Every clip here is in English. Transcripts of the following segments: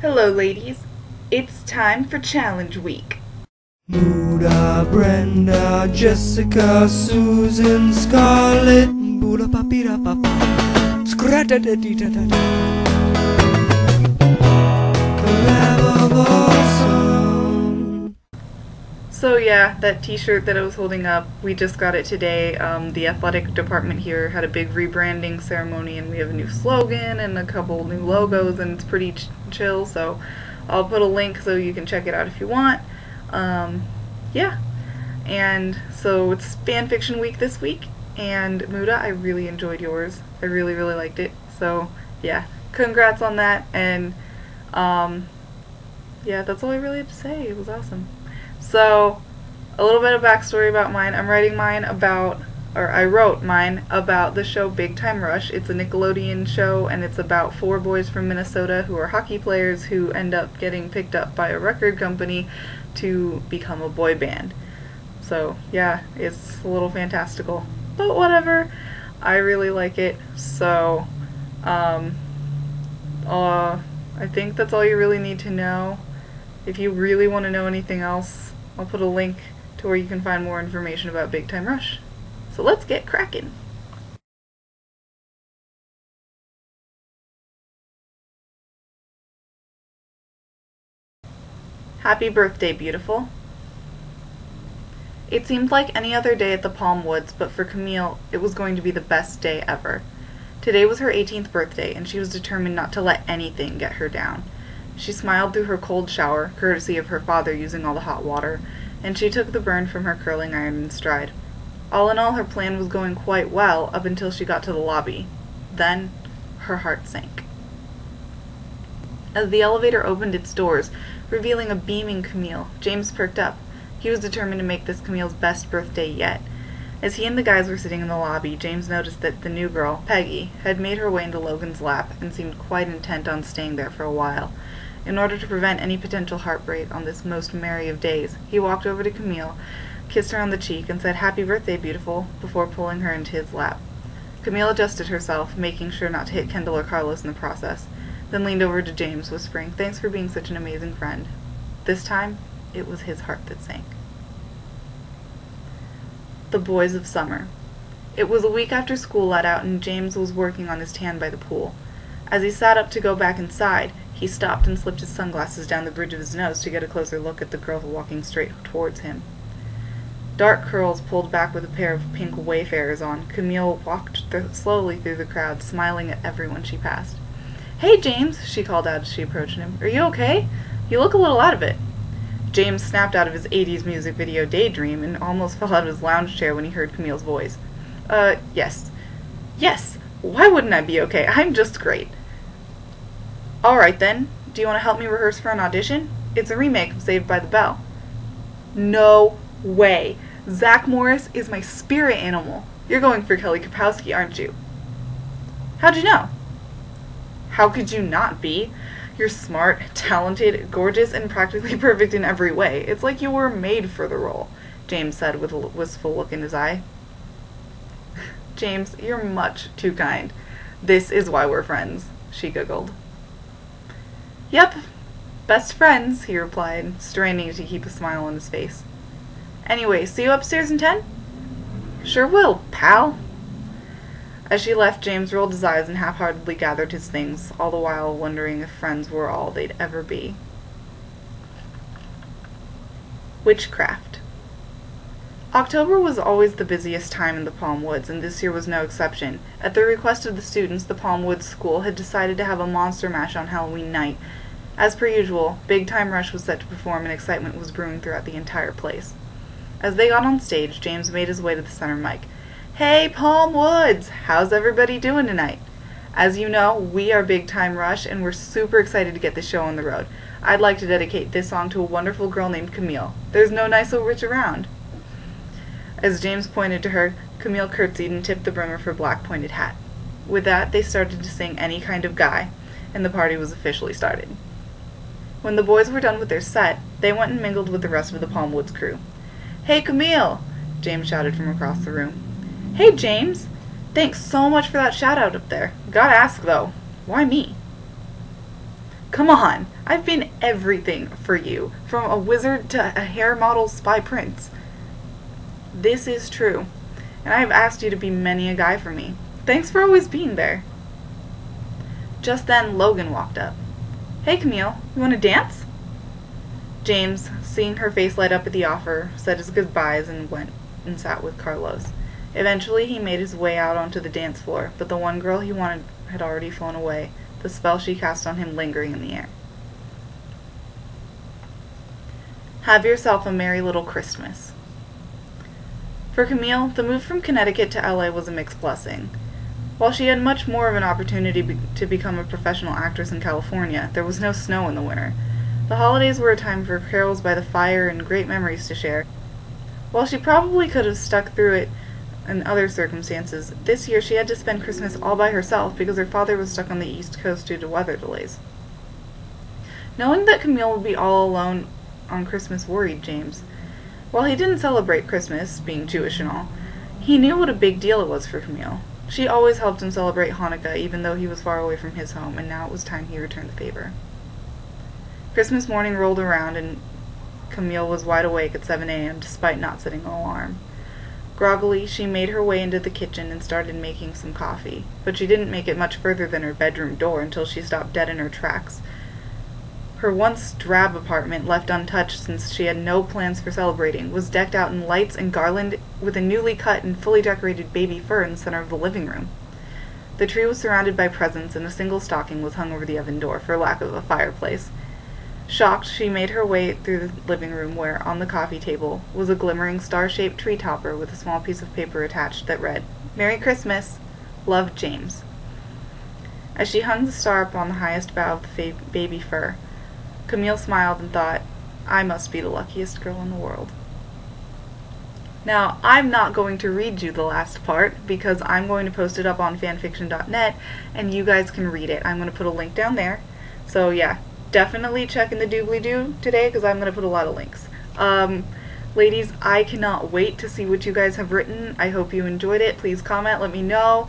Hello ladies, it's time for challenge week. Muda, Brenda, Jessica, Susan, Scarlett, Buda papira papa, scrata da di da da. Collab of awesome. So yeah, that t-shirt that I was holding up, we just got it today. The athletic department here had a big rebranding ceremony and we have a new slogan and a couple new logos and it's pretty chill, so I'll put a link so you can check it out if you want. Yeah, and so it's fanfiction week this week, and Muda, I really enjoyed yours. I really liked it, so yeah, congrats on that, and yeah, that's all I really have to say. It was awesome. So, a little bit of backstory about mine. I wrote mine about the show Big Time Rush. It's a Nickelodeon show, and it's about 4 boys from Minnesota who are hockey players who end up getting picked up by a record company to become a boy band. So, yeah, it's a little fantastical, but whatever. I really like it, so, I think that's all you really need to know. If you really want to know anything else, I'll put a link to where you can find more information about Big Time Rush. So let's get cracking. Happy birthday, beautiful. It seemed like any other day at the Palm Woods, but for Camille, it was going to be the best day ever. Today was her 18th birthday, and she was determined not to let anything get her down. She smiled through her cold shower, courtesy of her father using all the hot water, and she took the burn from her curling iron in stride. All in all, her plan was going quite well up until she got to the lobby. Then, her heart sank. As the elevator opened its doors, revealing a beaming Camille, James perked up. He was determined to make this Camille's best birthday yet. As he and the guys were sitting in the lobby, James noticed that the new girl, Peggy, had made her way into Logan's lap and seemed quite intent on staying there for a while. In order to prevent any potential heartbreak on this most merry of days, he walked over to Camille, kissed her on the cheek, and said, "Happy birthday, beautiful," before pulling her into his lap. Camille adjusted herself, making sure not to hit Kendall or Carlos in the process, then leaned over to James, whispering, "Thanks for being such an amazing friend." This time, it was his heart that sank. The boys of summer. It was a week after school let out, and James was working on his tan by the pool. As he sat up to go back inside, he stopped and slipped his sunglasses down the bridge of his nose to get a closer look at the girl walking straight towards him. Dark curls pulled back with a pair of pink wayfarers on, Camille walked slowly through the crowd, smiling at everyone she passed. "Hey, James," she called out as she approached him. "Are you okay? You look a little out of it." James snapped out of his 80s music video daydream and almost fell out of his lounge chair when he heard Camille's voice. Yes. Yes! Why wouldn't I be okay? I'm just great." "Alright then, do you want to help me rehearse for an audition? It's a remake of Saved by the Bell." "No way! Zach Morris is my spirit animal. You're going for Kelly Kapowski, aren't you?" "How'd you know?" "How could you not be? You're smart, talented, gorgeous, and practically perfect in every way. It's like you were made for the role," James said with a wistful look in his eye. "James, you're much too kind. This is why we're friends," she giggled. "Yep, best friends," he replied, straining to keep a smile on his face. "Anyway, see you upstairs in 10? "Sure will, pal." As she left, James rolled his eyes and half-heartedly gathered his things, all the while wondering if friends were all they'd ever be. Witchcraft. October was always the busiest time in the Palm Woods, and this year was no exception. At the request of the students, the Palm Woods School had decided to have a monster mash on Halloween night. As per usual, Big Time Rush was set to perform and excitement was brewing throughout the entire place. As they got on stage, James made his way to the center mic. "Hey, Palm Woods! How's everybody doing tonight? As you know, we are Big Time Rush, and we're super excited to get this show on the road. I'd like to dedicate this song to a wonderful girl named Camille. There's no nicer witch around." As James pointed to her, Camille curtsied and tipped the brim of her black pointed hat. With that, they started to sing Any Kind of Guy, and the party was officially started. When the boys were done with their set, they went and mingled with the rest of the Palm Woods crew. "Hey, Camille!" James shouted from across the room. "Hey, James! Thanks so much for that shout-out up there. Gotta ask, though, why me?" Come on, I've been everything for you, from a wizard to a hair model spy prince. This is true, and I have asked you to be many a guy for me. Thanks for always being there. Just then, Logan walked up. Hey, Camille, you want to dance? James, seeing her face light up at the offer, said his goodbyes and went and sat with Carlos. Eventually, he made his way out onto the dance floor, but the one girl he wanted had already flown away, the spell she cast on him lingering in the air. Have yourself a merry little Christmas. For Camille, the move from Connecticut to LA was a mixed blessing. While she had much more of an opportunity to become a professional actress in California, there was no snow in the winter. The holidays were a time for carols by the fire and great memories to share. While she probably could have stuck through it in other circumstances, this year she had to spend Christmas all by herself because her father was stuck on the East Coast due to weather delays. Knowing that Camille would be all alone on Christmas worried James. While he didn't celebrate Christmas, being Jewish and all, he knew what a big deal it was for Camille. She always helped him celebrate Hanukkah, even though he was far away from his home, and now it was time he returned the favor. Christmas morning rolled around, and Camille was wide awake at 7 a.m., despite not setting an alarm. Groggily, she made her way into the kitchen and started making some coffee, but she didn't make it much further than her bedroom door until she stopped dead in her tracks. Her once drab apartment, left untouched since she had no plans for celebrating, was decked out in lights and garland with a newly cut and fully decorated baby fir in the center of the living room. The tree was surrounded by presents, and a single stocking was hung over the oven door for lack of a fireplace. Shocked, she made her way through the living room where, on the coffee table, was a glimmering star-shaped tree topper with a small piece of paper attached that read, "Merry Christmas! Love, James." As she hung the star up on the highest bough of the baby fir, Camille smiled and thought, I must be the luckiest girl in the world. Now, I'm not going to read you the last part because I'm going to post it up on fanfiction.net and you guys can read it. I'm going to put a link down there. So yeah, definitely check in the doobly-doo today because I'm going to put a lot of links. Ladies, I cannot wait to see what you guys have written. I hope you enjoyed it. Please comment, let me know.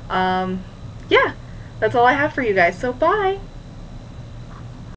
Yeah, that's all I have for you guys, so bye!